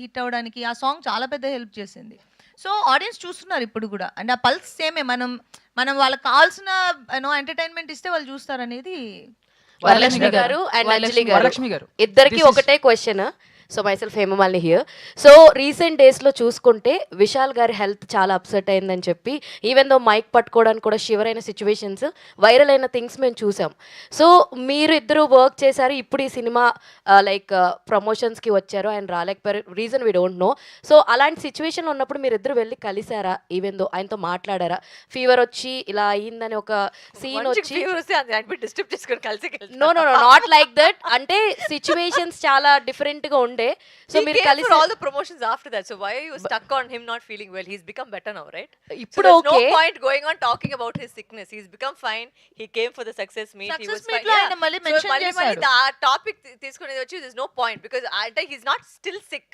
Hit అవ్వడానికి ఆ song చాలా పెద్ద హెల్ప్ చేసింది. సో, ఆడియన్స్ చూస్తున్నారు ఇప్పుడు గూడా. అండ్ ఆ పల్స్ సేమే. మనం మనం వాళ్ళకి కావాల్సిన ఎంటర్‌టైన్‌మెంట్ ఇస్తే వాళ్ళు చూస్తారనేది వరలక్ష్మి వరలక్ష్మి గారు అండ్ అంజలి గారు వరలక్ష్మి గారు ఇద్దరికి This is- ఒకటే question. So myself Hemamalini here. So recent డేస్లో చూసుకుంటే విశాల్ గారి హెల్త్ చాలా అప్సెట్ అయిందని చెప్పి ఈవెన్ దో మైక్ పట్టుకోవడానికి కూడా షివర్ అయిన సిచ్యువేషన్స్, వైరల్ అయిన థింగ్స్ మేము చూసాం. సో మీరు ఇద్దరు వర్క్ చేశారు, ఇప్పుడు ఈ సినిమా లైక్ ప్రమోషన్స్కి వచ్చారు, ఆయన రాలేకపోయారు, reason we don't know. So అలాంటి సిచ్యువేషన్ ఉన్నప్పుడు మీరు ఇద్దరు వెళ్ళి కలిసారా, ఈవెన్ దో ఆయనతో మాట్లాడారా? ఫీవర్ వచ్చి ఇలా అయ్యిందని ఒక సీన్ వచ్చి డిస్టర్బ్ చేసుకొని కలిసి no no no not like that, అంటే సిచ్యువేషన్స్ చాలా డిఫరెంట్ గా ఉండే. సో మీరు కలిసి all the promotions after that, so why are you stuck on him not feeling well? He's become better now, right? ఇప్పుడు So there's okay. no point going on talking about his sickness. He's become fine. He came for the success meet. He Success was meet fine. లో Yeah. ఆయన మళ్ళీ So mention మళ్ళీ చేశాడు. ఆ topic తీసుకునేది వచ్చి there's no point because he's not still sick.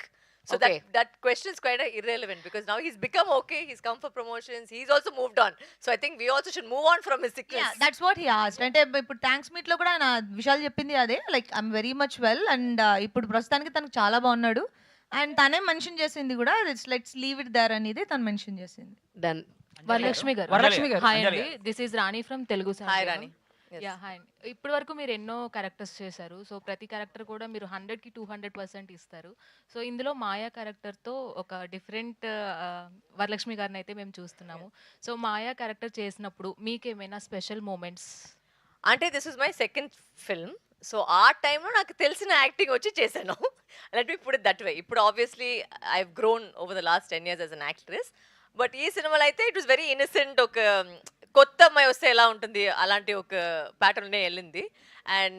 So Okay. that question is quite irrelevant because now he's become okay. He's come for promotions. He's also moved on. So I think we also should move on from his sickness. That's what he asked. అంటే ఇప్పుడు thanks meet లో కూడా ఆయన విషయాలు చెప్పింది అదే, like I'm very much well and ఇప్పుడు ప్రస్తుతానికి తనకు చాలా బాగున్నాడు. అండ్ తనే మెన్షన్ చేసింది కూడా లెట్స్ లీవ్ ఇట్ దేర్ అనేది తను మెన్షన్ చేసింది. డన్. వరలక్ష్మి గారు. వరలక్ష్మి గారు. హాయ్ అండి, this is Rani from Telugu Hi Rani. Yes. Yeah hi. ఇప్పటి వరకు మీరు ఎన్నో క్యారెక్టర్స్ చేశారు. సో ప్రతి క్యారెక్టర్ కూడా మీరు 100కి 200% ఇస్తారు. సో ఇందులో మాయా క్యారెక్టర్తో ఒక డిఫరెంట్ వరలక్ష్మి గారిని అయితే మేము చూస్తున్నాము. సో మాయా క్యారెక్టర్ చేసినప్పుడు మీకేమైనా స్పెషల్ మూమెంట్స్? అంటే this is my second film. So ఆ టైంలో నాకు తెలిసిన యాక్టింగ్ వచ్చి చేశాను. Let me put it that way. ఇప్పుడు obviously I have grown over the last 10 years as an actress. But ఈ సినిమాలో అయితే ఇట్ వాస్ వెరీ ఇన్నసెంట్. ఒక కొత్త అమ్మాయి వస్తే ఎలా ఉంటుంది అలాంటి ఒక ప్యాటర్న్నే వెళ్ళింది. అండ్